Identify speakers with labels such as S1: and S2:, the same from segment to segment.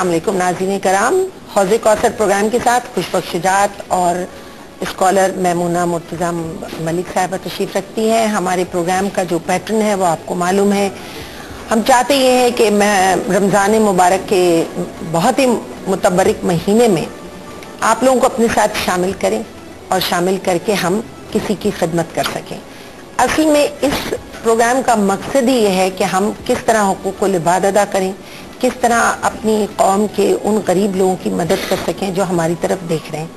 S1: अस्सलाम वालेकुम नाज़रीन कराम, हौज़े कौसर प्रोग्राम के साथ खुशबख्श शुजात और स्कॉलर मैमूना मुर्तज़ा मलिक साहिबा तशरीफ़ रखती हैं। हमारे प्रोग्राम का जो पैटर्न है वो आपको मालूम है। हम चाहते ये हैं कि रमज़ान मुबारक के बहुत ही मुतबरिक महीने में आप लोगों को अपने साथ शामिल करें और शामिल करके हम किसी की खिदमत कर सकें। असल में इस प्रोग्राम का मकसद ही ये है कि हम किस तरह हुकूक़ुल इबाद अदा करें, किस तरह अपनी कौम के उन गरीब लोगों की मदद कर सकें जो हमारी तरफ देख रहे हैं।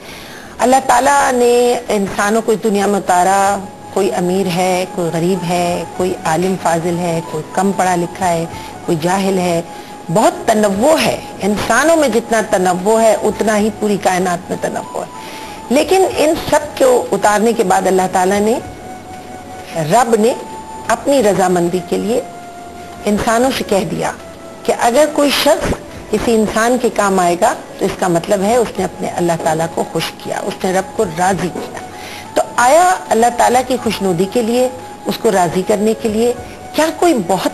S1: अल्लाह ताला ने इंसानों को इस दुनिया में उतारा, कोई अमीर है, कोई गरीब है, कोई आलिम फाजिल है, कोई कम पढ़ा लिखा है, कोई जाहिल है, बहुत तनव्वो है। इंसानों में जितना तनव्वो है उतना ही पूरी कायनात में तनव्वो है। लेकिन इन सब को उतारने के बाद अल्लाह ताला ने, रब ने अपनी रजामंदी के लिए इंसानों से कह दिया कि अगर कोई शख्स किसी इंसान के काम आएगा तो इसका मतलब है उसने अपने अल्लाह ताला को खुश किया, उसने रब को राजी किया। तो आया अल्लाह ताला की खुशनुदी के लिए, उसको राजी करने के लिए क्या कोई बहुत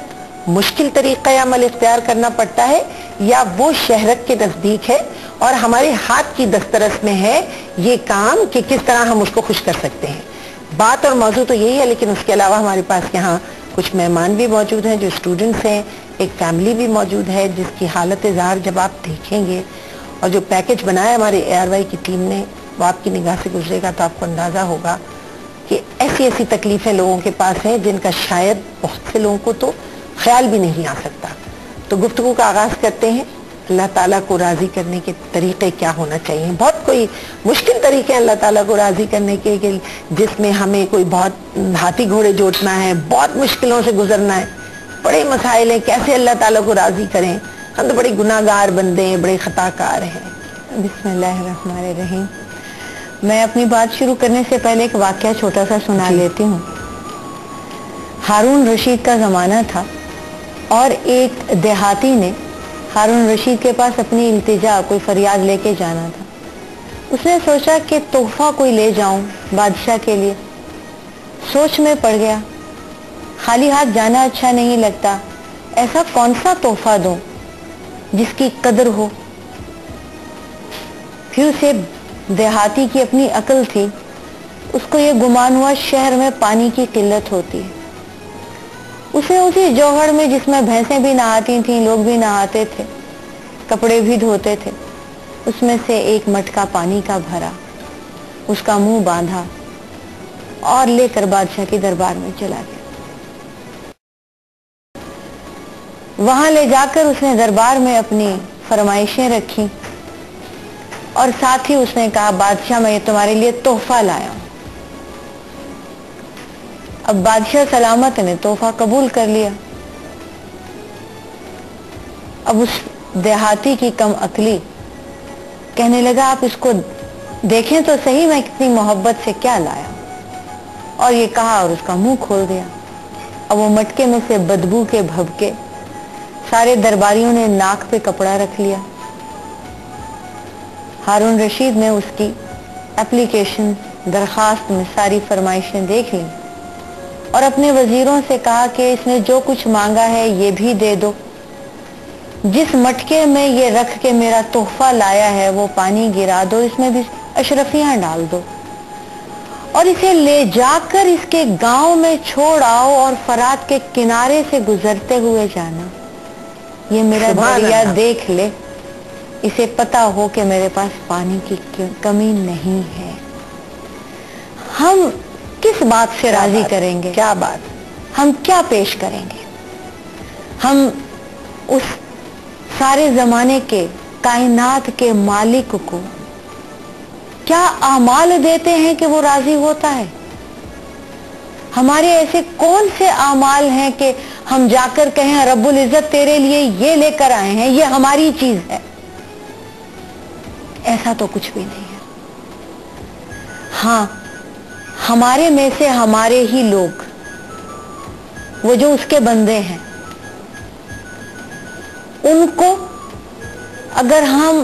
S1: मुश्किल तरीक़ा अमल इख्तियार करना पड़ता है, या वो शहरत के नज़दीक है और हमारे हाथ की दस्तरस में है ये काम कि किस तरह हम उसको खुश कर सकते हैं। बात और मौजू तो यही है, लेकिन उसके अलावा हमारे पास यहाँ कुछ मेहमान भी मौजूद हैं जो स्टूडेंट्स हैं, एक फैमिली भी मौजूद है जिसकी हालत ज़ाहिर जब आप देखेंगे और जो पैकेज बनाया हमारे ARY की टीम ने वो आपकी निगाह से गुजरेगा तो आपको अंदाज़ा होगा कि ऐसी ऐसी तकलीफ़ें लोगों के पास हैं जिनका शायद बहुत से लोगों को तो ख्याल भी नहीं आ सकता। तो गुफ्तगू का आगाज़ करते हैं। अल्लाह ताला को राज़ी करने के तरीक़े क्या होना चाहिए। बहुत कोई मुश्किल तरीक़े हैं अल्लाह ताला को राज़ी करने के, जिसमें हमें कोई बहुत हाथी घोड़े जोतना है, बहुत मुश्किलों से गुजरना है, बड़े मसाइल हैं, कैसे अल्लाह ताला को राज़ी करें। हम तो बड़े गुनाहगार बंदे हैं, बड़े ख़ताकार हैं। बिस्मिल्लाहिर्रहमानिर्रहीम। मैं अपनी बात शुरू करने से पहले एक वाक़या छोटा सा सुना लेती हूँ। हारून रशीद का ज़माना था और एक देहाती ने हारून रशीद के पास अपनी इल्तिजा, कोई फरियाद लेके जाना था। उसने सोचा कि तोहफा कोई ले जाऊं बादशाह के लिए। सोच में पड़ गया, खाली हाथ जाना अच्छा नहीं लगता, ऐसा कौन सा तोहफा दूं जिसकी कदर हो। फिर उसे देहाती की अपनी अकल थी, उसको ये गुमान हुआ शहर में पानी की किल्लत होती है। उसने उसी जौहर में जिसमें भैंसें भी नहाती थीं, लोग भी नहाते थे, कपड़े भी धोते थे, उसमें से एक मटका पानी का भरा, उसका मुंह बांधा और लेकर बादशाह के दरबार में चला गया। वहां ले जाकर उसने दरबार में अपनी फरमाइशें रखी और साथ ही उसने कहा, बादशाह मैं तुम्हारे लिए तोहफा लाया हूं। अब बादशाह सलामत ने तोहफा कबूल कर लिया। अब उस देहाती की कम अकली कहने लगा, आप इसको देखें तो सही मैं कितनी मोहब्बत से क्या लाया, और ये कहा और उसका मुंह खोल दिया। अब वो मटके में से बदबू के भभके सारे दरबारियों ने नाक पे कपड़ा रख लिया। हारून रशीद ने उसकी एप्लीकेशन दरखास्त में सारी फरमाइशें देख ली और अपने वजीरों से कहा कि इसने जो कुछ मांगा है ये भी दे दो, जिस मटके में ये रख के मेरा तोहफा लाया है वो पानी गिरा दो, इसमें भी अशरफियां डाल दो और इसे ले जाकर इसके गांव में छोड़ आओ और फरात के किनारे से गुजरते हुए जाना। ये मेरा दरिया देख ले, इसे पता हो कि मेरे पास पानी की कमी नहीं है। हम किस बात से राजी करेंगे, क्या बात, हम क्या पेश करेंगे। हम उस सारे जमाने के कायनात के मालिक को क्या आमाल देते हैं कि वो राजी होता है। हमारे ऐसे कौन से आमाल हैं कि हम जाकर कहें रब्बुल इज्जत तेरे लिए ये लेकर आए हैं, ये हमारी चीज है। ऐसा तो कुछ भी नहीं है। हाँ, हमारे में से हमारे ही लोग, वो जो उसके बंदे हैं, उनको अगर हम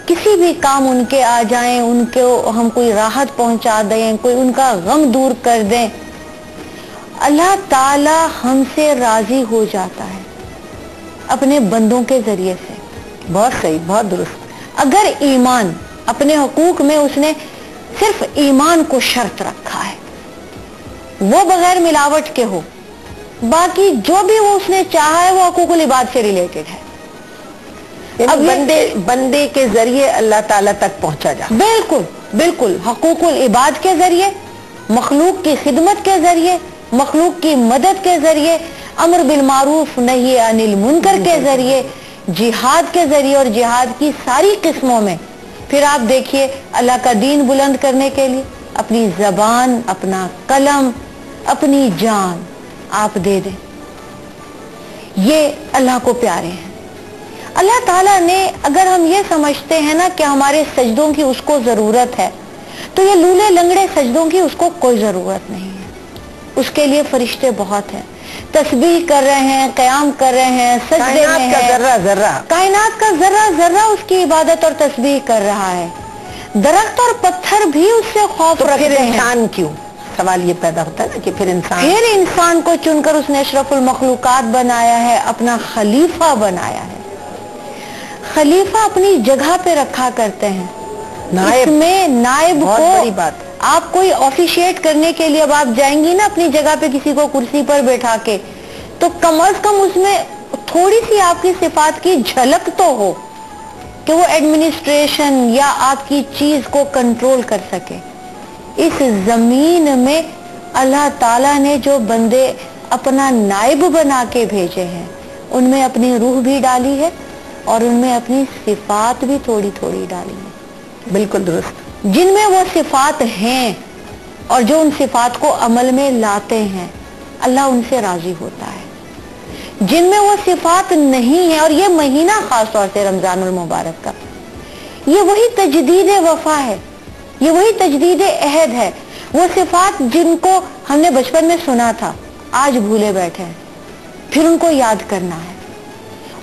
S1: किसी भी काम उनके आ जाएं, उनको हम कोई राहत पहुंचा दें, कोई उनका गम दूर कर दें, अल्लाह ताला हमसे राजी हो जाता है अपने बंदों के जरिए से। बहुत सही, बहुत दुरुस्त।
S2: अगर ईमान, अपने हुकूक में उसने सिर्फ ईमान को शर्त रखा है, वो बगैर मिलावट के हो, बाकी जो भी वो उसने चाहा है वो हुकूकुल इबाद से रिलेटेड है।
S1: अब बंदे के जरिए अल्लाह ताला तक पहुंचा जा,
S2: बिल्कुल बिल्कुल, हुकूकुल इबाद के जरिए, मखलूक की खिदमत के जरिए, मखलूक की मदद के जरिए, अमर बिल मारूफ नही अनिल मुनकर के जरिए, जिहाद के जरिए, और जिहाद की सारी किस्मों में। फिर आप देखिए, अल्लाह का दीन बुलंद करने के लिए अपनी जबान, अपना कलम, अपनी जान आप दे दें, ये अल्लाह को प्यारे हैं। अल्लाह ताला ने, अगर हम ये समझते हैं ना कि हमारे सजदों की उसको जरूरत है, तो ये लूले लंगड़े सजदों की उसको कोई जरूरत नहीं है। उसके लिए फरिश्ते बहुत हैं, तस्बीह कर रहे हैं, क़याम कर रहे हैं, सजदे में है,
S1: जर्रा जर्रा,
S2: कायनात का जर्रा जर्रा उसकी इबादत और तस्बीह कर रहा है। दरख्त और पत्थर भी उससे खौफ रखते हैं।
S1: इंसान क्यों? सवाल ये पैदा होता है ना कि फिर
S2: इंसान को चुनकर उसने अशरफुल मखलूकात बनाया है, अपना खलीफा बनाया है। खलीफा अपनी जगह पे रखा करते हैं, इसमें नायब को,
S1: बड़ी बात,
S2: आप कोई ऑफिशिएट करने के लिए अब आप जाएंगी ना अपनी जगह पे किसी को कुर्सी पर बैठा के, तो कम से कम उसमें थोड़ी सी आपकी सिफात की झलक तो हो कि वो एडमिनिस्ट्रेशन या आपकी चीज को कंट्रोल कर सके। इस जमीन में अल्लाह ताला ने जो बंदे अपना नायब बना के भेजे हैं, उनमें अपनी रूह भी डाली है और उनमें अपनी सिफात भी थोड़ी थोड़ी डाली है।
S1: बिल्कुल दुरुस्त।
S2: जिनमें वो सिफात हैं और जो उन सिफात को अमल में लाते हैं, अल्लाह उनसे राजी होता है। जिनमें वो सिफात नहीं है, और ये महीना खास तौर से रमजानुल मुबारक का, ये वही तजदीद वफा है, ये वही तजदीद अहद है। वो सिफात जिनको हमने बचपन में सुना था, आज भूले बैठे हैं, फिर उनको याद करना है।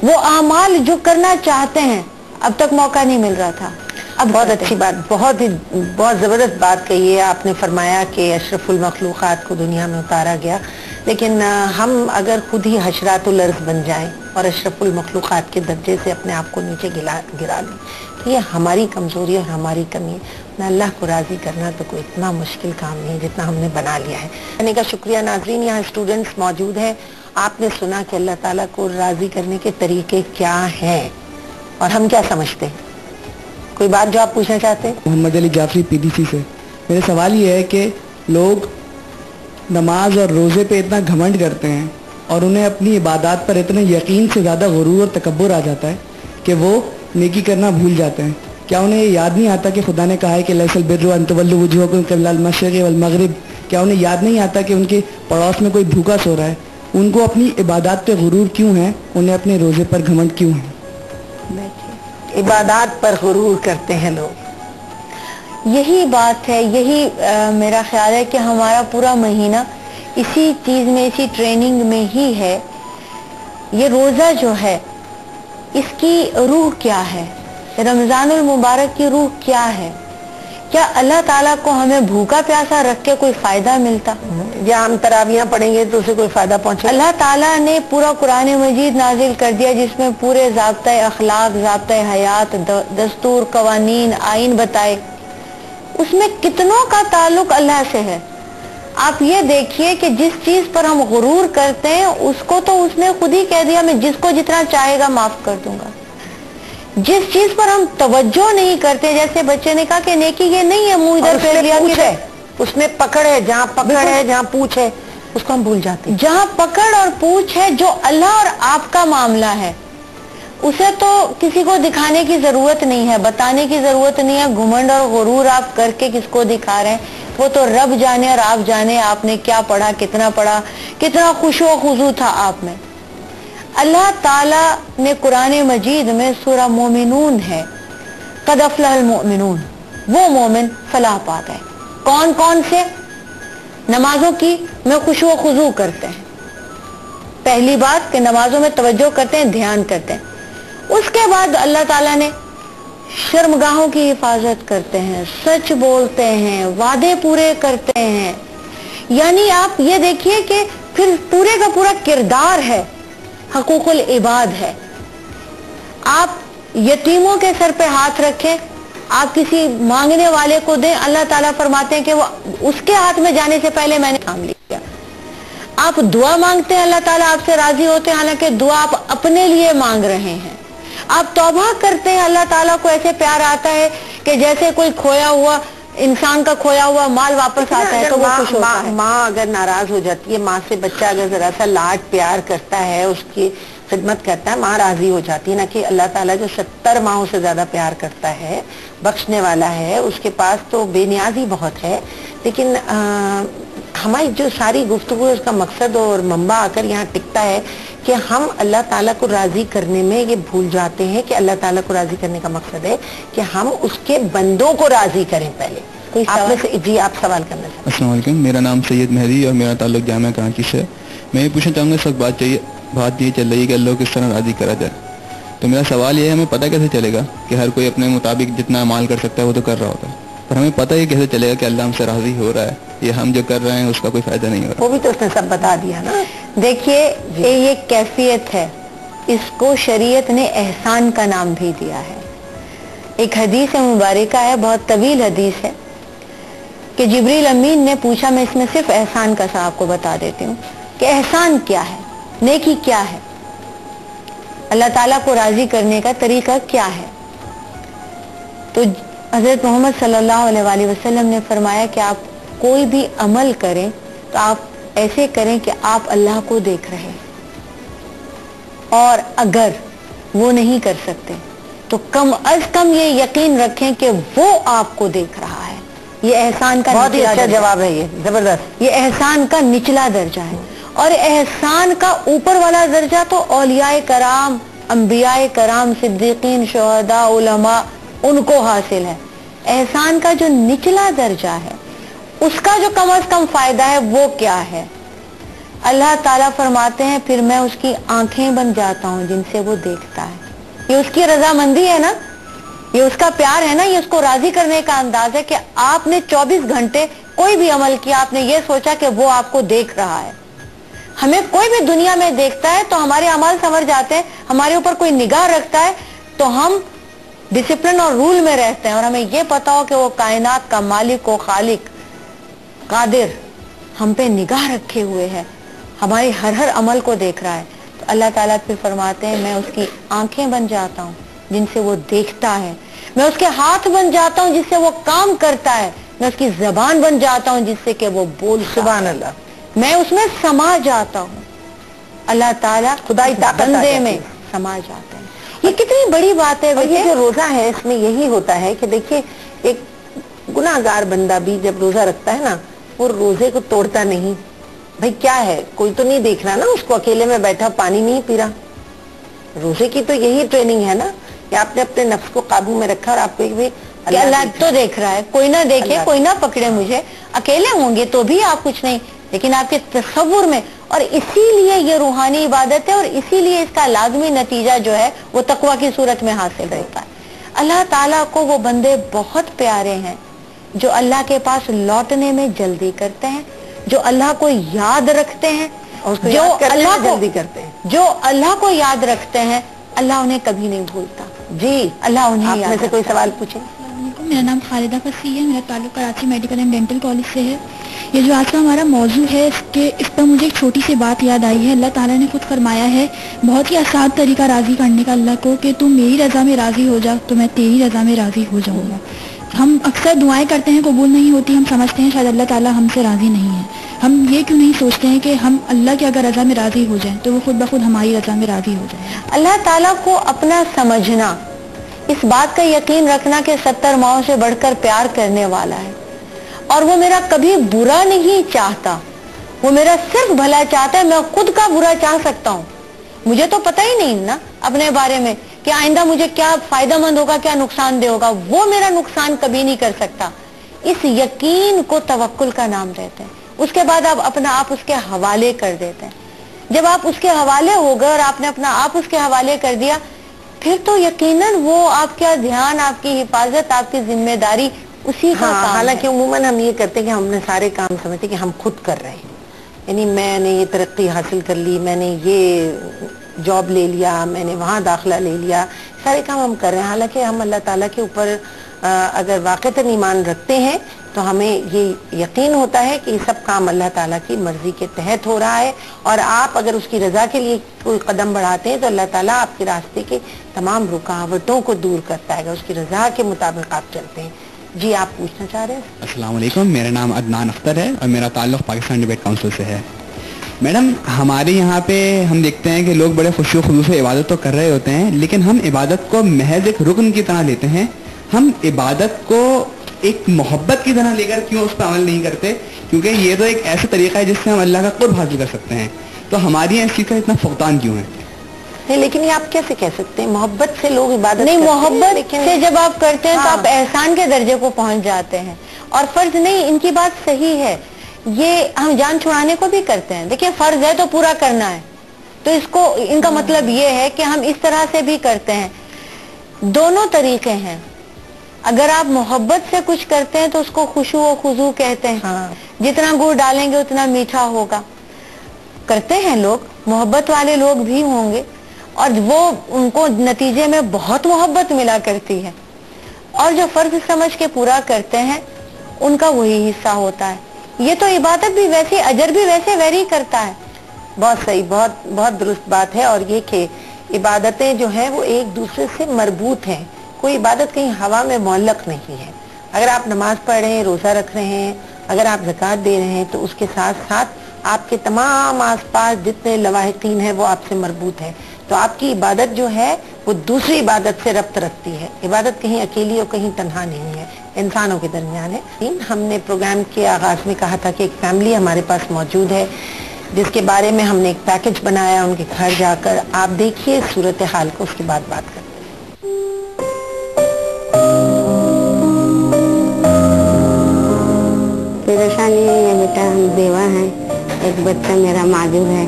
S2: वो आमाल जो करना चाहते हैं, अब तक मौका नहीं मिल रहा था, अब
S1: बहुत अच्छी बात, बहुत जबरदस्त बात कही है आपने। फरमाया कि अशरफुल मखलूकात को दुनिया में उतारा गया, लेकिन हम अगर खुद ही हशरातुल अर्ज़ बन जाएं और अशरफुल मखलूकात के दर्जे से अपने आप को नीचे गिरा दें, तो ये हमारी कमजोरी और हमारी कमी है। ना अल्लाह को राजी करना तो कोई इतना मुश्किल काम नहीं है जितना हमने बना लिया है। कहने का शुक्रिया। नाज़रीन, यहाँ स्टूडेंट्स मौजूद हैं। आपने सुना कि अल्लाह ताला को राजी करने के तरीके क्या हैं और हम क्या समझते हैं। कोई बात जो आप पूछना चाहते हैं?
S3: मोहम्मद अली जाफरी पीडीसी से। मेरा सवाल ये है कि लोग नमाज और रोज़े पे इतना घमंड करते हैं और उन्हें अपनी इबादत पर इतने यकीन से ज़्यादा गुरूर और तकब्बुर आ जाता है कि वो नेकी करना भूल जाते हैं। क्या उन्हें ये याद नहीं आता कि खुदा ने कहा है कि लैसल बिर्रु अन तुवल्लू वुजूहकुम क़िबलल मशरिक़ि वल मग़रिब? क्या उन्हें याद नहीं आता कि उनके पड़ोस में कोई भूखा सो रहा है? उनको अपनी इबादत पे गुरूर क्यों है? उन्हें अपने रोज़े पर घमंड क्यों है?
S1: इबादत पर गुरूर करते हैं लोग।
S2: यही बात है, यही मेरा ख्याल है कि हमारा पूरा महीना इसी चीज में, इसी ट्रेनिंग में ही है। ये रोजा जो है, इसकी रूह क्या है? रमजानुल मुबारक की रूह क्या है? क्या अल्लाह ताला को हमें भूखा प्यासा रख के कोई फायदा मिलता?
S1: या हम तरावियां पढ़ेंगे तो उसे कोई फायदा पहुंचे?
S2: अल्लाह ताला ने पूरा कुरान मजीद नाजिल कर दिया जिसमें पूरे ज़ाब्ता अखलाक, ज़ाब्ता हयात, दस्तूर, कवानीन, आइन बताए। उसमें कितनों का ताल्लुक अल्लाह से है। आप ये देखिए कि जिस चीज पर हम गुरूर करते हैं उसको तो उसने खुद ही कह दिया, मैं जिसको जितना चाहेगा माफ कर दूंगा। जिस चीज पर हम तवज्जो नहीं करते, जैसे बच्चे ने कहा कि नेकी ये नहीं है मुंह इधर फेर लिया कि
S1: उसमें पकड़ है, जहाँ पकड़ है, जहाँ पूछ है, उसको हम भूल जाते हैं।
S2: जहाँ पकड़ और पूछ है, जो अल्लाह और आपका मामला है, उसे तो किसी को दिखाने की जरूरत नहीं है, बताने की जरूरत नहीं है। घुमंड और गुरूर आप करके किसको दिखा रहे हैं? वो तो रब जाने और आप जाने आपने क्या पढ़ा, कितना खुशो खुजू था आप में। अल्लाह ताला ने कुरान मजीद में सूरह मोमिनून है, क़द अफ़लहल मोमिनून, वो मोमिन फलाह पा गए। कौन कौन से? नमाजों की में खुशो खुजू करते हैं। पहली बात कि नमाजों में तवज्जो करते हैं, ध्यान करते हैं। उसके बाद अल्लाह ताला ने शर्मगाहों की हिफाजत करते हैं, सच बोलते हैं, वादे पूरे करते हैं। यानी आप ये देखिए कि फिर पूरे का पूरा किरदार है, हकूकुल इबाद है। आप यतीमों के सर पे हाथ रखें, आप किसी मांगने वाले को दें, अल्लाह ताला फरमाते हैं कि वो उसके हाथ में जाने से पहले मैंने काम लिया। आप दुआ मांगते हैं, अल्लाह ताला आपसे राजी होते हैं, हालांकि दुआ आप अपने लिए मांग रहे हैं। आप तौबा करते हैं, अल्लाह ताला को ऐसे प्यार आता है कि जैसे कोई खोया हुआ इंसान का खोया हुआ माल वापस आता है तो वो खुश होता है।
S1: माँ अगर नाराज हो जाती है, माँ से बच्चा अगर जरा सा लाड प्यार करता है, उसकी खिदमत करता है, माँ राजी हो जाती है। ना कि अल्लाह ताला जो 70 माहों से ज्यादा प्यार करता है, बख्शने वाला है, उसके पास तो बेनियाजी बहुत है। लेकिन हमारी जो सारी गुफ्तगू है उसका मकसद और मंबा आकर यहाँ टिकता है कि हम अल्लाह ताला को राजी करने में ये भूल जाते हैं कि अल्लाह ताला को राजी करने का मकसद है कि हम उसके बंदों को राजी करें। पहले आपने से जी आप सवाल करना चाहते हैं।
S4: अस्सलाम वालेकुम, मेरा नाम सैयद मेहदी और मेरा ताल्लुक जामिया कराची से। मैं ये पूछना चाहूँगा, इस वक्त बात ये चल रही है कि अल्लाह को किस तरह राजी करा जाए। तो मेरा सवाल ये है, हमें पता कैसे चलेगा कि हर कोई अपने मुताबिक जितना अमाल कर सकता है वो तो कर रहा होता है, पर हमें पता ही कैसे चलेगा कि अल्लाह हमसे राजी हो रहा है, ये हम जो कर रहे हैं उसका कोई फायदा नहीं हो रहा।
S1: वो भी तो उसने सब बता दिया ना।
S2: देखिए ये कैफियत है, इसको शरीयत ने एहसान का नाम भी दिया है। एक हदीस मुबारका है, बहुत तवील हदीस है कि जिब्रील अमीन ने पूछा, मैं इसमें सिर्फ एहसान का सा आपको बता देती हूँ कि एहसान क्या है, नेकी क्या है, अल्लाह ताला को राजी करने का तरीका क्या है। तो हजरत मोहम्मद सल्लल्लाहु अलैहि वसल्लम ने फरमाया कि आप कोई भी अमल करें तो आप ऐसे करें कि आप अल्लाह को देख रहे हैं, और अगर वो नहीं कर सकते तो कम अज कम ये यकीन रखें कि वो आपको देख रहा है। ये एहसान का
S1: बहुत ही अच्छा जवाब है, ये जबरदस्त।
S2: ये एहसान का निचला दर्जा है, और एहसान का ऊपर वाला दर्जा तो औलियाए कराम, अंबियाए कराम, सिद्दीकीन, शुहदा, उलमा उनको हासिल है। एहसान का जो निचला दर्जा है उसका जो कम अज कम फायदा है वो क्या है? अल्लाह ताला फरमाते हैं, फिर मैं उसकी आंखें बन जाता हूँ जिनसे वो देखता है। ये उसकी रजामंदी है ना, ये उसका प्यार है ना, ये उसको राजी करने का अंदाज है कि आपने 24 घंटे कोई भी अमल किया, आपने ये सोचा कि वो आपको देख रहा है। हमें कोई भी दुनिया में देखता है तो हमारे अमल संवर जाते हैं, हमारे ऊपर कोई निगाह रखता है तो हम डिसिप्लिन और रूल में रहते हैं, और हमें ये पता हो कि वो कायनात का मालिक व खालिक कादिर हम पे निगाह रखे हुए है, हमारे हर अमल को देख रहा है। तो अल्लाह ताला फिर फरमाते हैं, मैं उसकी आंखें बन जाता हूँ जिनसे वो देखता है, मैं उसके हाथ बन जाता हूँ जिससे वो काम करता है, मैं उसकी जबान बन जाता हूँ जिससे कि वो बोल। सुभान अल्लाह, मैं उसमें समा जाता हूँ। अल्लाह ताला खुदाई बंदे में समा जाते हैं। ये कितनी बड़ी बात है।
S1: ये जो रोजा है इसमें यही होता है कि देखिए, एक गुनाहगार बंदा भी जब रोजा रखता है ना, वो रोजे को तोड़ता नहीं। भाई क्या है, कोई तो नहीं देख रहा ना उसको, अकेले में बैठा पानी नहीं पी रहा। रोजे की तो यही ट्रेनिंग है ना कि आपने अपने नफ्स को काबू में रखा, और आपको भी
S2: अल्लाह तो देख रहा है, कोई ना देखे, कोई ना पकड़े मुझे, अकेले होंगे तो भी आप कुछ नहीं, लेकिन आपके तसव्वुर में। और इसीलिए ये रूहानी इबादत है, और इसीलिए इसका लाजमी नतीजा जो है वो तकवा की सूरत में हासिल होता है। अल्लाह ताला को वो बंदे बहुत प्यारे हैं जो अल्लाह के पास लौटने में जल्दी करते हैं, जो अल्लाह को याद रखते हैं, जो अल्लाह को जल्दी करते हैं, जो अल्लाह को याद रखते हैं, अल्लाह उन्हें कभी नहीं भूलता। जी, अल्लाह उन्हें याद
S1: में से कोई सवाल पूछे।
S5: मेरा नाम खालिदा फसी है, मेरा ताल्लुक Karachi medical and dental college से है। ये जो आज का हमारा मौजू है, इस पर मुझे एक छोटी सी बात याद आई है। अल्लाह ताला ने खुद फरमाया है, बहुत ही आसान तरीका राजी करने का अल्लाह को, कि तू मेरी रजा में राजी हो जा तो मैं तेरी रजा में राजी हो जाऊंगा। हम अक्सर दुआएं करते हैं, कबूल नहीं होती, हम समझते हैं शायद अल्लाह ताला हमसे राजी नहीं है। हम ये क्यों नहीं सोचते हैं कि हम अल्लाह की अगर रजा में राजी हो जाएं तो वो खुद ब खुद हमारी रजा में राजी हो जाए।
S2: अल्लाह ताला को अपना समझना, इस बात का यकीन रखना कि 70 माओं से बढ़कर प्यार करने वाला है, और वो मेरा कभी बुरा नहीं चाहता, वो मेरा सिर्फ भला चाहता है। मैं खुद का बुरा चाह सकता हूँ, मुझे तो पता ही नहीं ना अपने बारे में कि आइंदा मुझे क्या फायदेमंद होगा, क्या नुकसानदेह होगा, वो मेरा नुकसान कभी नहीं कर सकता। इस यकीन को तवक्कुल का नाम देते हैं। उसके बाद आप अपना आप उसके हवाले कर देते हैं। जब आप उसके हवाले हो गए और आपने अपना आप उसके हवाले कर दिया, फिर तो यकीनन वो आपका ध्यान, आपकी हिफाजत, आपकी जिम्मेदारी उसी का काम है।
S1: हालांकि उम्मन हम ये करते हैं कि हमने सारे काम समझते कि हम खुद कर रहे हैं, यानी मैंने ये तरक्की हासिल कर ली, मैंने ये जॉब ले लिया, मैंने वहाँ दाखिला ले लिया, सारे काम हम कर रहे हैं। हालांकि हम अल्लाह ताला के ऊपर अगर वाक़तन ईमान रखते हैं तो हमें ये यकीन होता है कि ये सब काम अल्लाह ताला की मर्जी के तहत हो रहा है, और आप अगर उसकी रजा के लिए कोई कदम बढ़ाते हैं तो अल्लाह ताला आपके रास्ते के तमाम रुकावटों को दूर करता है, उसकी रजा के मुताबिक आप चलते हैं। जी, आप पूछना चाह रहे हैं?
S6: अस्सलाम वालेकुम, मेरा नाम अदनान अख्तर है और मेरा ताल्लुक़ पाकिस्तान डिबेट काउंसिल से है। मैडम, हमारे यहाँ पे हम देखते हैं कि लोग बड़े खुशी खुलूस से इबादत तो कर रहे होते हैं, लेकिन हम इबादत को महज एक रुकन की तरह लेते हैं। हम इबादत को एक मोहब्बत की तरह लेकर क्यों उस पर अमल नहीं करते? क्योंकि ये तो एक ऐसा तरीका है जिससे हम अल्लाह का कुर्ब हासिल कर सकते हैं, तो हमारी यहाँ इस चीज़ का इतना फुकदान क्यों है?
S1: नहीं, लेकिन ये आप कैसे कह सकते हैं? मोहब्बत से लोग इबादत
S2: नहीं,
S1: मोहब्बत
S2: से जब आप करते हैं तो आप एहसान के दर्जे को पहुंच जाते हैं, और फर्ज नहीं, इनकी बात सही है, ये हम जान छुड़ाने को भी करते हैं। देखिए, फर्ज है तो पूरा करना है, तो इसको इनका मतलब ये है कि हम इस तरह से भी करते हैं। दोनों तरीके हैं। अगर आप मोहब्बत से कुछ करते हैं तो उसको खुशू और खुजू कहते हैं। जितना गुड़ डालेंगे उतना मीठा होगा। करते हैं लोग, मोहब्बत वाले लोग भी होंगे, और वो उनको नतीजे में बहुत मोहब्बत मिला करती है, और जो फर्ज समझ के पूरा करते हैं उनका वही हिस्सा होता है। ये तो इबादत भी वैसे, अजर भी वैसे वेरी करता है।
S1: बहुत सही, बहुत बहुत दुरुस्त बात है। और ये कि इबादतें जो हैं वो एक दूसरे से मरबूत हैं, कोई इबादत कहीं हवा में मुअल्लक नहीं है। अगर आप नमाज पढ़ रहे हैं, रोज़ा रख रहे हैं, अगर आप ज़कात दे रहे हैं, तो उसके साथ साथ आपके तमाम आसपास जितने लवाहिकीन हैं वो आपसे मरबूत हैं। तो आपकी इबादत जो है वो दूसरी इबादत से रब्त रखती है। इबादत कहीं अकेली और कहीं तन्हा नहीं है, इंसानों के दरमियान है। हमने प्रोग्राम के आगाज़ में कहा था कि एक फैमिली हमारे पास मौजूद है जिसके बारे में हमने एक पैकेज बनाया उनके घर जाकर। आप देखिए सूरत हाल को, उसके बाद बात करते हैं।
S7: परेशानी है बेटा, हम बेवा हैं, एक बच्चा मेरा माजूर है,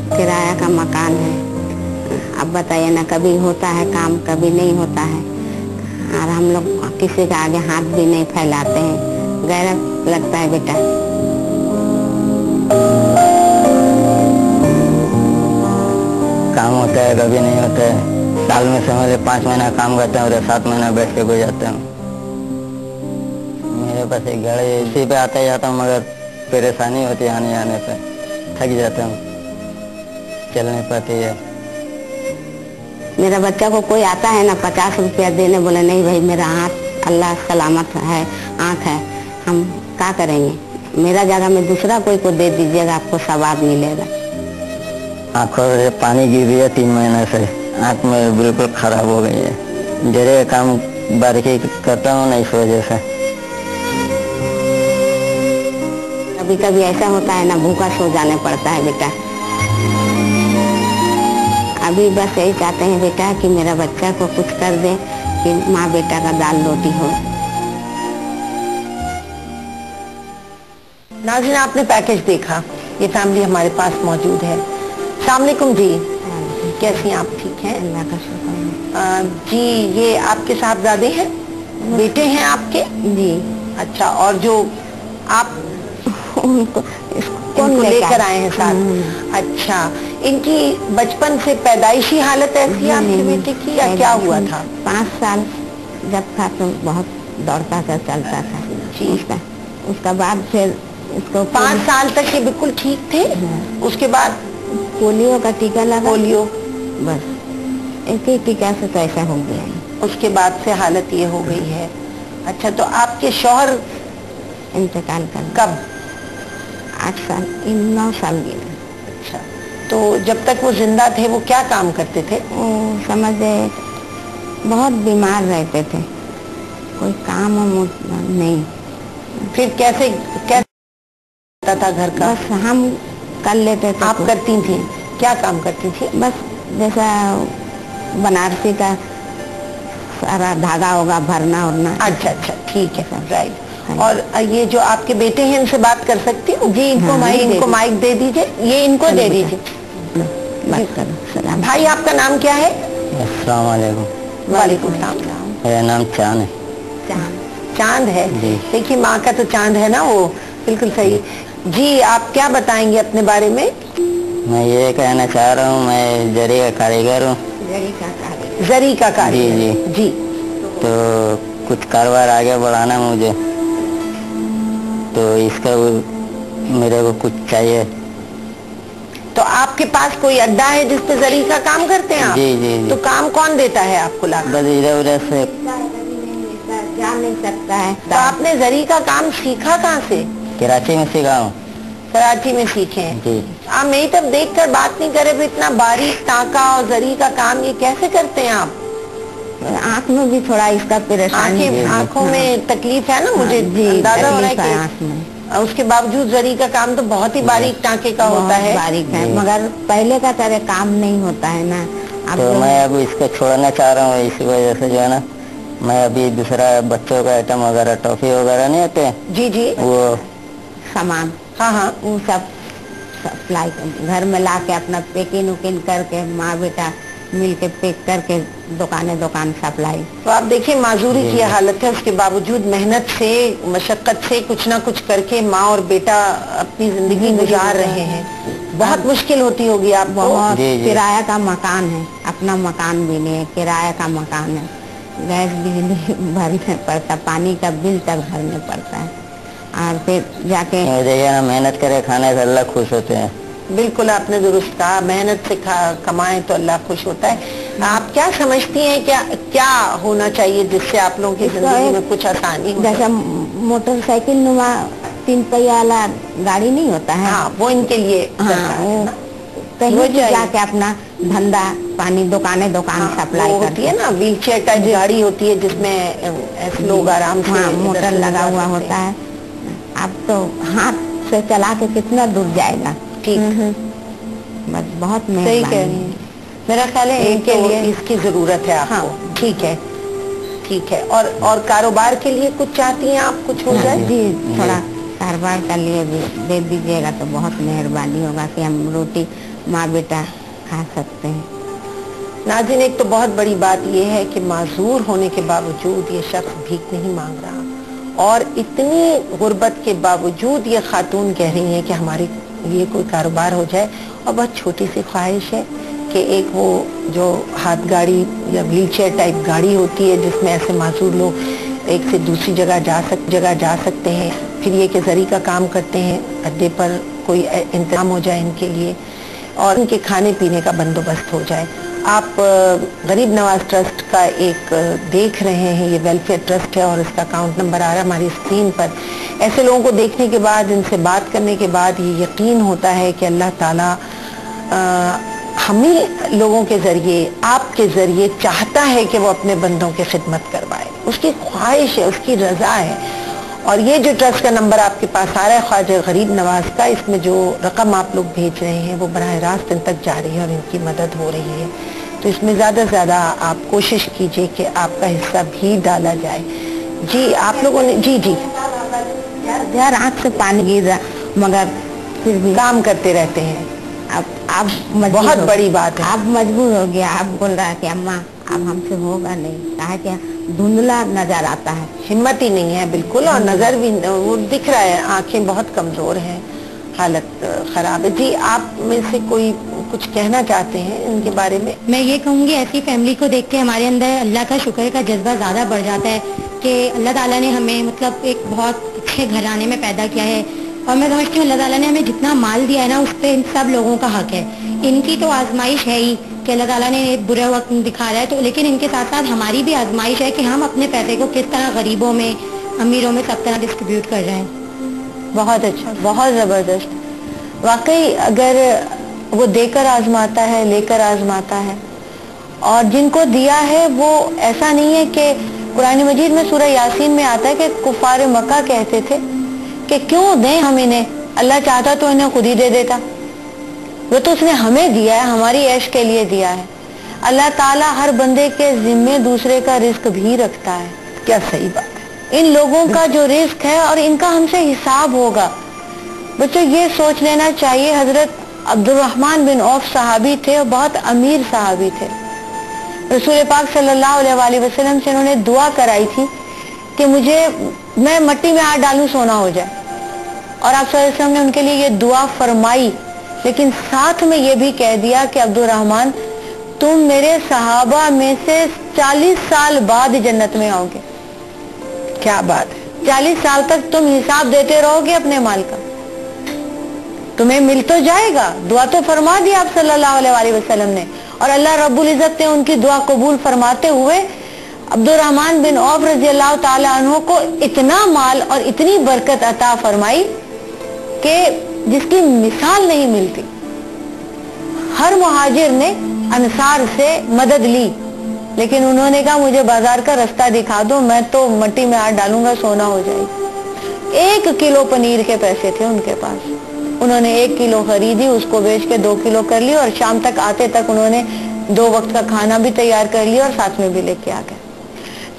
S7: किराया का मकान है। अब बताइए ना, कभी होता है काम, कभी नहीं होता है, और हम लोग किसी के आगे हाथ भी नहीं फैलाते हैं। गैरत लगता है बेटा।
S8: काम होता है, कभी नहीं होता है। साल में समझ 5 महीना काम करते हैं और 7 महीना बैठ के गुजारते हैं। मेरे पास एक गाड़ी है, इसी पे आता ही जाता हूँ, मगर परेशानी होती है आने जाने पे, थक जाते हूँ, चल नहीं पाती है।
S7: मेरा बच्चा को कोई आता है ना 50 रुपया देने, बोले नहीं भाई मेरा हाथ अल्लाह सलामत है, आँख है, हम क्या करेंगे? मेरा जगह में दूसरा कोई को दे दीजिएगा, आपको सवाब मिलेगा।
S8: आँखों से पानी गिर रही है 3 महीने से, आँख में बिल्कुल खराब हो गई है। जरे काम बारीकी करता हूँ ना, इस वजह से।
S7: कभी कभी ऐसा होता है ना, भूखा सो जाने पड़ता है बेटा। अभी बस यही चाहते हैं बेटा कि मेरा बच्चा को कुछ कर दे, कि माँ बेटा का दाल रोटी हो।
S1: नाज़रीन, आपने पैकेज देखा, ये फैमिली हमारे पास मौजूद है। अस्सलाम वालेकुम जी, कैसी हैं आप? ठीक हैं,
S7: अल्लाह का शुक्र है।
S1: जी, ये आपके साहबजादे हैं, बेटे हैं आपके?
S7: जी।
S1: अच्छा, और जो आप
S7: उनको
S1: लेकर आए हैं साथ? अच्छा, इनकी बचपन से पैदाइशी हालत ऐसी है आपके बेटे की, या क्या हुआ था?
S7: 5 साल जब था तो बहुत दौड़ता था, चलता था। उसका बाद फिर इसको
S1: 5 साल तक ये बिल्कुल ठीक थे। उसके बाद
S7: पोलियो का टीका लगा।
S1: पोलियो,
S7: बस एक ही टीका से तो ऐसा हो गया है।
S1: उसके बाद से हालत ये हो गई है। अच्छा, तो आपके शौहर
S7: इंतकाल कर
S1: कब?
S7: 8 साल 9 साल गया।
S1: अच्छा, तो जब तक वो जिंदा थे वो क्या काम करते थे?
S7: वो समझे बहुत बीमार रहते थे, कोई काम नहीं।
S1: फिर कैसे था घर का?
S7: बस हम कर लेते थे।
S1: आप करती थी? क्या काम करती थी?
S7: बस जैसा बनारसी का सारा धागा होगा, भरना उरना।
S1: अच्छा अच्छा, ठीक है, राइट। और ये जो आपके बेटे हैं, इनसे बात कर सकती हूँ? जी, इनको माइक दे दीजिए, ये इनको दे दीजिए,
S7: बात करो।
S1: भाई, आपका नाम क्या है?
S8: अस्सलाम वालेकुम।
S1: वालेकुम सलाम।
S8: मेरा नाम चांद है।
S1: चांद है? देखिए, माँ का तो चांद है ना वो, बिल्कुल सही। जी, आप क्या बताएंगे अपने बारे में?
S8: मैं ये कहना चाह रहा हूँ, मैं जरी का कारीगर हूँ।
S1: जरी का कारीगर?
S8: जी
S1: जी।
S8: तो कुछ कारोबार आगे बढ़ाना मुझे, तो इसका मेरे को कुछ चाहिए।
S1: तो आपके पास कोई अड्डा है जिस पे जरी का काम करते हैं आप?
S8: जी जी जी।
S1: तो काम कौन देता है आपको ला?
S8: बस इधर उधर से
S7: जा नहीं सकता है।
S1: तो आपने जरी का काम सीखा कहाँ से?
S8: कराची में सीखा हूँ।
S1: कराची में सीखे हैं?
S8: जी।
S1: आप मेरी तरफ देख कर बात नहीं करे, इतना बारीक टाका और जरी का काम ये कैसे करते हैं आप?
S7: आँख में भी थोड़ा इसका परेशानी,
S1: आँखों में तकलीफ है ना, मुझे अंदाजा हो रहा है कि
S7: आँख में।
S1: उसके बावजूद जरी का काम तो बहुत ही बारीक टाके का होता है।
S7: बारीक है, मगर पहले का तरह काम नहीं होता है ना। अब
S8: तो मैं अब इसको छोड़ना चाह रहा हूँ, इसी वजह से जो है ना, मैं अभी दूसरा बच्चों का आइटम वगैरह, टॉफी वगैरह नहीं आते?
S1: जी जी।
S8: वो
S7: सामान,
S1: हाँ हाँ,
S7: वो सब सप्लाई घर में ला के अपना पैकिंग उकिंग करके माँ बेटा मिल के पैक करके दुकान सप्लाई।
S1: तो आप देखिए माजूरी की हालत है, उसके बावजूद मेहनत से, मशक्कत से कुछ ना कुछ करके माँ और बेटा अपनी जिंदगी गुजार रहे हैं। बहुत मुश्किल होती होगी आपको?
S7: बहुत। किराया का मकान है, अपना मकान भी नहीं है, किराया का मकान है। गैस बिजली भरने पड़ता, पानी का बिल तक भरने पड़ता है, और फिर जाके
S8: देखिए ना, मेहनत करे खाने से अल्लाह खुश होते हैं।
S1: बिल्कुल आपने दुरुस्त कहा, मेहनत से कमाए तो अल्लाह खुश होता है। आप क्या समझती हैं, क्या होना चाहिए जिससे आप लोगों की जिंदगी में कुछ आसानी हो?
S7: जैसा मोटरसाइकिल नुमा 3 पहिया वाला गाड़ी नहीं होता है,
S1: हाँ, वो इनके लिए।
S7: हाँ, कहीं भी जाके अपना धंधा पानी दुकान सप्लाई
S1: होती है ना, व्हील चेयर टाइप गाड़ी होती है जिसमें ऐसे लोग आराम से,
S7: मोटर लगा हुआ होता है। अब तो हाथ से चला के कितना दूर जाएगा।
S1: ठीक,
S7: बस बहुत
S1: सही कह रही है। मेरा ख्याल है इनके लिए इसकी जरूरत है आपको। हाँ, ठीक है, ठीक है। और कारोबार के लिए कुछ चाहती हैं आप, कुछ हो जाए?
S7: जी, थोड़ा कारोबार के लिए भी दे दीजिएगा तो बहुत मेहरबानी होगा कि हम रोटी माँ बेटा खा सकते हैं।
S1: नाज़रीन, एक तो बहुत बड़ी बात यह है कि माजूर होने के बावजूद ये शख्स भीख नहीं मांग रहा, और इतनी गुर्बत के बावजूद ये खातून कह रही है कि हमारे लिए कोई कारोबार हो जाए। और बहुत छोटी सी ख्वाहिश है कि एक वो जो हाथ गाड़ी या व्हील चेयर टाइप गाड़ी होती है जिसमें ऐसे माजूर लोग एक से दूसरी जगह जा सकते हैं, फिर ये कि जरी का काम करते हैं, अड्डे पर कोई इंतजाम हो जाए इनके लिए, और इनके खाने पीने का बंदोबस्त हो जाए। आप गरीब नवाज ट्रस्ट का एक देख रहे हैं, ये वेलफेयर ट्रस्ट है और इसका अकाउंट नंबर आ रहा है हमारी स्क्रीन पर। ऐसे लोगों को देखने के बाद, इनसे बात करने के बाद ये यकीन होता है कि अल्लाह ताला हमें लोगों के जरिए, आपके जरिए चाहता है कि वो अपने बंदों की खिदमत करवाए, उसकी ख्वाहिश है, उसकी रजा है। और ये जो ट्रस्ट का नंबर आपके पास आ रहा है ख्वाजा गरीब नवाज का, इसमें जो रकम आप लोग भेज रहे हैं वो बराह रास्त इन तक जा रही है और इनकी मदद हो रही है। तो इसमें ज़्यादा से ज़्यादा आप कोशिश कीजिए कि आपका हिस्सा भी डाला जाए। जी, आप लोगों ने जी
S7: यार आँख से पानी गिर रहा, मगर फिर भी
S1: काम करते रहते हैं।
S7: अब आप
S1: बहुत बड़ी बात है,
S7: आप मजबूर हो गया। आप बोल रहा है कि अम्मा अब हमसे होगा नहीं, कहा क्या धुंधला नजर आता है,
S1: हिम्मत ही नहीं है बिल्कुल, और नजर भी वो दिख रहा है, आंखें बहुत कमजोर हैं, हालत खराब है। जी, आप में से कोई कुछ कहना चाहते हैं इनके बारे में?
S9: मैं ये कहूँगी, ऐसी फैमिली को देख के हमारे अंदर अल्लाह का शुक्र का जज्बा ज़्यादा बढ़ जाता है कि अल्लाह ताला ने हमें मतलब एक बहुत अच्छे घराने में पैदा किया है। और मैं समझती हूँ अल्लाह ताला ने हमें जितना माल दिया है ना, उस पर इन सब लोगों का हक है। इनकी तो आजमाइश है ही कि अल्लाह ताला ने बुरे वक्त दिखा रहा है, तो लेकिन इनके साथ साथ हमारी भी आजमाइश है कि हम अपने पैसे को किस तरह गरीबों में, अमीरों में, सब तरह डिस्ट्रीब्यूट कर रहे हैं।
S2: बहुत अच्छा, बहुत ज़बरदस्त। वाकई अगर वो देकर आजमाता है, लेकर आजमाता है, और जिनको दिया है वो ऐसा नहीं है कि कुरान मजीद में सूरह यासीन में आता है कि कुफार मक्का कहते थे कि क्यों दें हम इन्हें, अल्लाह चाहता तो इन्हें खुद ही दे देता। वो तो उसने हमें दिया है, हमारी ऐश के लिए दिया है। अल्लाह ताला हर बंदे के जिम्मे दूसरे का रिस्क भी रखता है।
S1: क्या सही बात है।
S2: इन लोगों का जो रिस्क है और इनका हमसे हिसाब होगा। बच्चों ये सोच लेना चाहिए, हजरत अब्दुर्रहमान बिन औफ सहाबी थे और बहुत अमीर सहाबी थे। रसूल पाक सल्लल्लाहु अलैहि वसल्लम से उन्होंने दुआ कराई थी कि मैं मट्टी में हाथ डालूं सोना हो जाए, और आप सल्लल्लाहु अलैहि वसल्लम ने उनके लिए ये दुआ फरमाई لیکن ساتھ میں یہ بھی کہہ دیا کہ عبدالرحمن تم میرے صحابہ میں سے 40 سال بعد جنت میں آؤ گے.
S1: کیا بات ہے.
S2: 40 سال تک تم حساب دیتے رہو گے اپنے مال کا, تمہیں مل تو جائے گا. دعا تو فرما دی آپ صلی اللہ علیہ وسلم نے, اور اللہ رب العزت نے ان کی دعا قبول فرماتے ہوئے عبدالرحمن بن عوف رضی اللہ تعالی عنہ کو اتنا مال اور اتنی برکت عطا فرمائی کہ جس کی مثال نہیں ملتی. ہر مہاجر نے انصار سے مدد لی, لیکن انہوں نے کہا مجھے بازار کا رستہ دکھا دو, میں تو مٹی میں ہاتھ ڈالوں گا سونا ہو جائے گی. 1 کلو پنیر کے پیسے تھے ان کے پاس, انہوں نے 1 کلو خریدی, اس کو بیچ کے 2 کلو کر لی, اور شام تک آتے تک انہوں نے 2 وقت کا کھانا بھی تیار کر لیا اور ساتھ میں بھی لے کے آ گئے.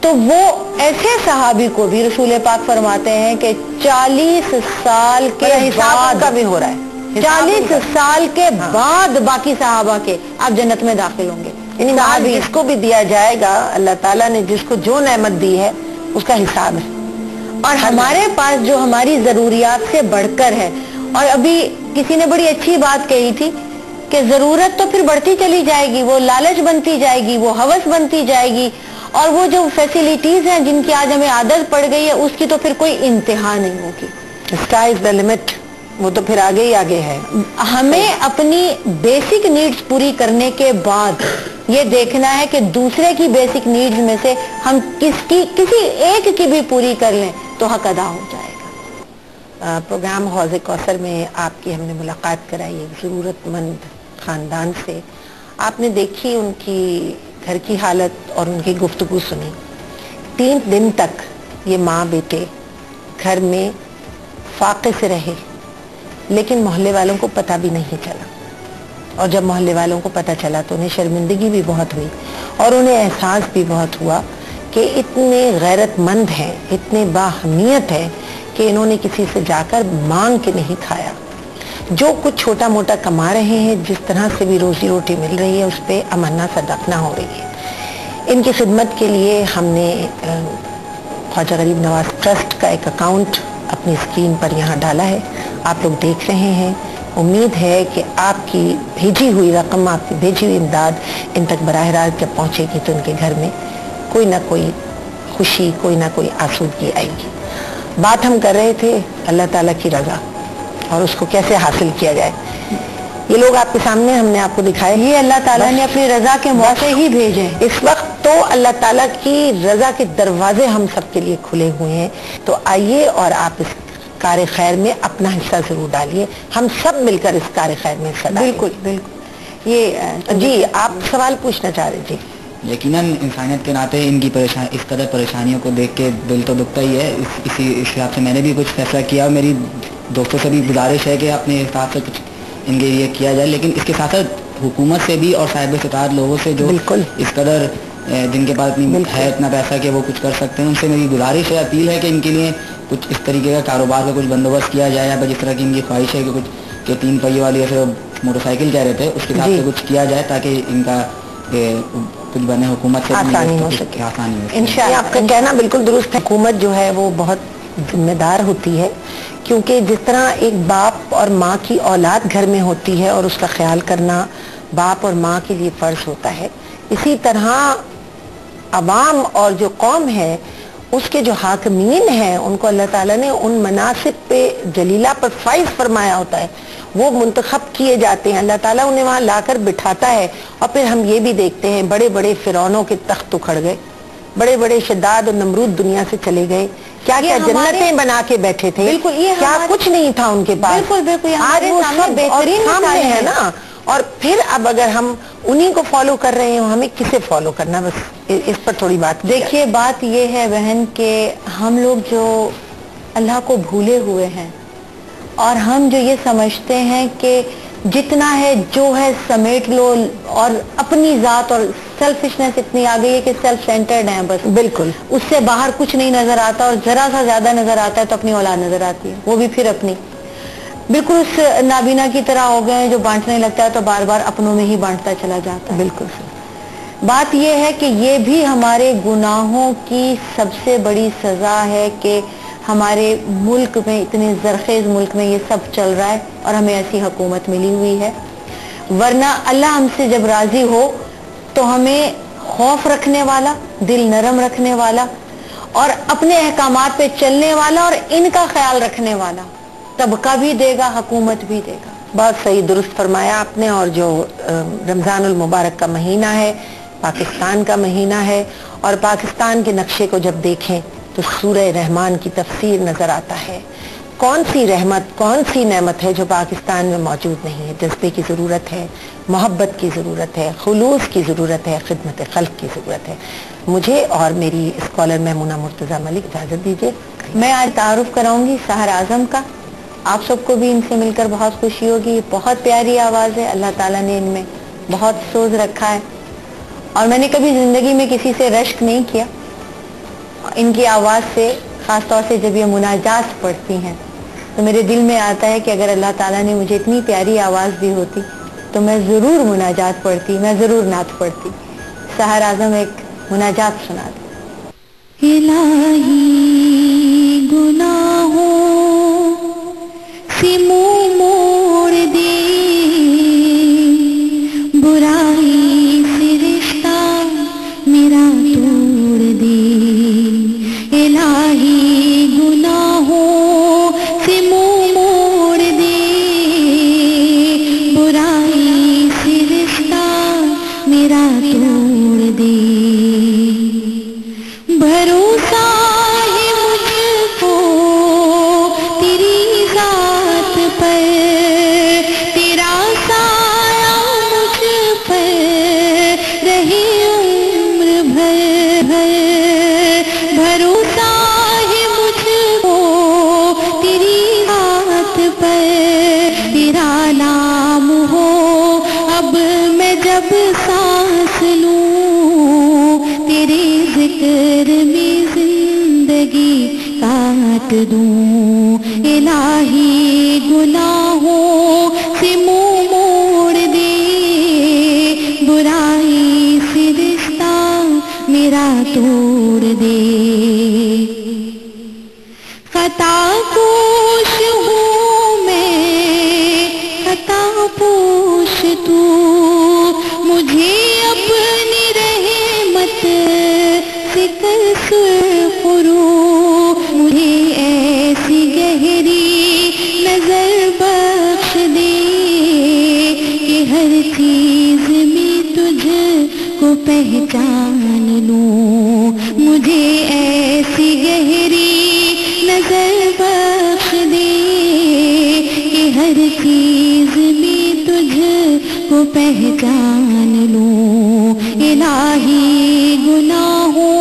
S2: تو وہ ایسے صحابی کو بھی رسول پاک فرماتے ہیں کہ 40 سال کے بعد
S1: کا بھی ہو رہا ہے,
S2: 40 سال کے بعد باقی صحابہ کے آپ جنت میں داخل ہوں گے.
S1: یعنی مال جس کو بھی دیا جائے گا, اللہ تعالیٰ نے جس کو جو نعمت دی ہے اس کا حساب ہے.
S2: اور ہمارے پاس جو ہماری ضروریات سے بڑھ کر ہے, اور ابھی کسی نے بڑی اچھی بات کہی تھی کہ ضرورت تو پھر بڑھتی چلی جائے گی, وہ لالچ بنتی جائے گی, وہ ہوس بنتی جائے گی, اور وہ جو فیسیلیٹیز ہیں جن کی آج ہمیں عادت پڑ گئی ہے اس کی تو پھر کوئی انتہا نہیں ہوگی.
S1: اسکائی از دا لمٹ, وہ تو پھر آگے ہی آگے ہے.
S2: ہمیں اپنی بیسک نیڈز پوری کرنے کے بعد یہ دیکھنا ہے کہ دوسرے کی بیسک نیڈز میں سے ہم کسی ایک کی بھی پوری کر لیں تو حق ادا ہو جائے گا.
S1: پروگرام حوض کوثر میں آپ کی ہم نے ملاقات کرائی ایک ضرورت مند خاندان سے. آپ نے دیکھی ان کی گھر کی حالت اور ان کی گفتگو سنی. 3 دن تک یہ ماں بیٹے گھر میں فاقے سے رہے, لیکن محلے والوں کو پتہ بھی نہیں چلا, اور جب محلے والوں کو پتہ چلا تو انہیں شرمندگی بھی بہت ہوئی, اور انہیں احساس بھی بہت ہوا کہ اتنے غیرت مند ہیں, اتنے باہمیت ہیں کہ انہوں نے کسی سے جا کر مانگ کے نہیں کھایا. جو کچھ چھوٹا موٹا کما رہے ہیں, جس طرح سے بھی روزی روٹی مل رہی ہے, اس پہ امنا صدقنا ہو رہی ہے. ان کی خدمت کے لیے ہم نے خواجہ غریب نواز ٹرسٹ کا ایک اکاؤنٹ اپنی اسکرین پر یہاں ڈالا ہے, آپ لوگ دیکھ رہے ہیں. امید ہے کہ آپ کی بھیجی ہوئی رقم, آپ کی بھیجی ہوئی امداد ان تک براہ راست جب پہنچے گی تو ان کے گھر میں کوئی نہ کوئی خوشی, کوئی نہ کوئی آسودگی آئے گی. بات ہم کر رہے تھے اللہ تعالیٰ کی رضا اور اس کو کیسے حاصل کیا جائے. یہ لوگ آپ کے سامنے ہم نے آپ کو دکھائے,
S2: یہ اللہ تعالیٰ نے اپنی رضا کے موقع ہی بھیجے.
S1: اس وقت تو اللہ تعالیٰ کی رضا کے دروازے ہم سب کے لیے کھلے ہوئے ہیں. تو آئیے اور آپ اس کار خیر میں اپنا حصہ ضرور ڈالیے, ہم سب مل کر اس کار خیر میں حصہ ڈالیں.
S2: بالکل بالکل. یہ
S1: جی آپ سوال پوچھنا چاہ رہے. جی
S6: یقیناً انسانیت کے ناطے ان کی اس قدر پریشانیوں کو دیکھ کے دل تو دکھتا ہی ہے. اسی حساب سے میں نے بھی کچھ فیصلہ کیا, میری دوستوں سے بھی گزارش ہے کہ اپنے حساب سے کچھ ان کے لیے کیا جائے, لیکن اس کے ساتھ ساتھ حکومت سے بھی اور صاحب استطاعت لوگوں سے جو اس قدر جن کے پاس ہے اتنا پیسہ کہ وہ کچھ کر سکتے ہیں, ان سے میری گزارش ہے, اپیل ہے کہ ان کے لیے کچھ اس طریقے کا کاروبار کا کچھ بندوبست کیا جائے, یا جس طرح کی ان کی خواہش ہے کہ کچھ کہ 3 پہیے والی ایسے موٹر سائیکل کہہ رہے تھے, اس کے حساب سے کچھ کیا جائے تاکہ ان کا کچھ بنے, حکومت سے
S1: آسانی ہو سکے.
S2: انشاءاللہ
S1: آپ کا کہنا بالکل درست ہے. حکومت جو ہے وہ بہت ذمہ دار ہوتی ہے, کیونکہ جس طرح ایک باپ اور ماں کی اولاد گھر میں ہوتی ہے اور اس کا خیال کرنا باپ اور ماں کے لیے فرض ہوتا ہے, اسی طرح عوام اور جو قوم ہے اس کے جو حاکمین ہیں ان کو اللہ تعالیٰ نے ان مناصب پہ جلیلہ پر فائز فرمایا ہوتا ہے, وہ منتخب کیے جاتے ہیں, اللہ تعالیٰ انہیں وہاں لا کر بٹھاتا ہے. اور پھر ہم یہ بھی دیکھتے ہیں بڑے بڑے فرعونوں کے تخت اکھڑ گئے, بڑے بڑے شداد اور نمرود دنیا سے چلے گئے, کیا کیا جنتیں بنا کے بیٹھے تھے, کیا کچھ نہیں تھا ان کے پاس.
S2: بالکل بالکل
S1: آج وہ سب سامنے ہے نا. اور پھر اب اگر ہم انہی کو فالو کر رہے ہیں, ہمیں کسے فالو کرنا, بس اس پر تھوڑی بات.
S2: دیکھیے بات یہ ہے بہن کہ ہم لوگ جو اللہ کو بھولے ہوئے ہیں, اور ہم جو یہ سمجھتے ہیں کہ جتنا ہے جو ہے سمیٹ لو, اور اپنی ذات اور سیلفشنس اتنی آ گئی ہے کہ سیلف سینٹرڈ ہیں بس.
S1: بالکل
S2: اس سے باہر کچھ نہیں نظر آتا, اور ذرا سا زیادہ نظر آتا ہے تو اپنی اولاد نظر آتی ہے, وہ بھی پھر اپنی. بالکل اس نابینا کی طرح ہو گئے ہیں جو بانٹنے لگتا ہے تو بار بار اپنوں میں ہی بانٹتا چلا جاتا ہے.
S1: بالکل.
S2: بات یہ ہے کہ یہ بھی ہمارے گناہوں کی سب سے بڑی سزا ہے کہ ہمارے ملک میں, اتنے زرخیز ملک میں یہ سب چل رہا ہے اور ہمیں ایسی حکومت ملی ہوئی ہے. ورنہ اللہ ہم سے جب راضی ہو تو ہمیں خوف رکھنے والا, دل نرم رکھنے والا اور اپنے احکامات پہ چلنے والا اور ان کا خیال رکھنے والا طبقہ بھی دے گا, حکومت بھی دے گا.
S1: بہت صحیح, درست فرمایا آپ نے. اور جو رمضان المبارک کا مہینہ ہے پاکستان کا مہینہ ہے, اور پاکستان کے نقشے کو جب دیکھیں تو سورہ رحمان کی تفسیر نظر آتا ہے. کون سی رحمت, کون سی نعمت ہے جو پاکستان میں موجود نہیں ہے. جذبے کی ضرورت ہے, محبت کی ضرورت ہے, خلوص کی ضرورت ہے, خدمت خلق کی ضرورت ہے. مجھے اور میری اسکالر میمونہ مرتضیٰ ملک اجازت دیجیے.
S2: میں آج تعارف کراؤں گی سحر اعظم کا. آپ سب کو بھی ان سے مل کر بہت خوشی ہوگی. بہت پیاری آواز ہے, اللہ تعالیٰ نے ان میں بہت سوز رکھا ہے اور میں نے کبھی زندگی میں کسی سے رشک نہیں کیا. ان کی آواز سے, خاص طور سے جب یہ مناجات پڑھتی ہیں تو میرے دل میں آتا ہے کہ اگر اللہ تعالیٰ نے مجھے اتنی پیاری آواز دی ہوتی تو میں ضرور مناجات پڑھتی, میں ضرور نعت پڑھتی. سحر اعظم ایک مناجات سنا دیں.
S5: الہی گناہوں سے منہ موڑ دے, برائی سے رشتہ میرا توڑ دے. الہی گناہوں سے منہ موڑ دے, برائی سے رشتہ میرا توڑ دے. بھروسہ ہے مجھ کو تیری ذات پر, تیرا سایہ مجھ پر رہے عمر بھر. بھروسہ ہے مجھ کو تیری ذات پر, تیرا نام ہو اب میں جب سانس لوں, تیرے ذکر میں زندگی کاٹ دوں. الہی گناہوں سے منہ موڑ دے, برائی سے رشتہ میرا توڑ دے. خطا پوش ہوں میں, خطا پوش تو, مجھے اپنی رحمت سے کر سرخرو. مجھے ایسی گہری نظر بخش دے کہ ہر چیز میں تجھ کو پہچان لوں. مجھے ایسی گہری نظر بخش دے کہ ہر چیز میں تجھ کو پہچان لوں. الہی گناہوں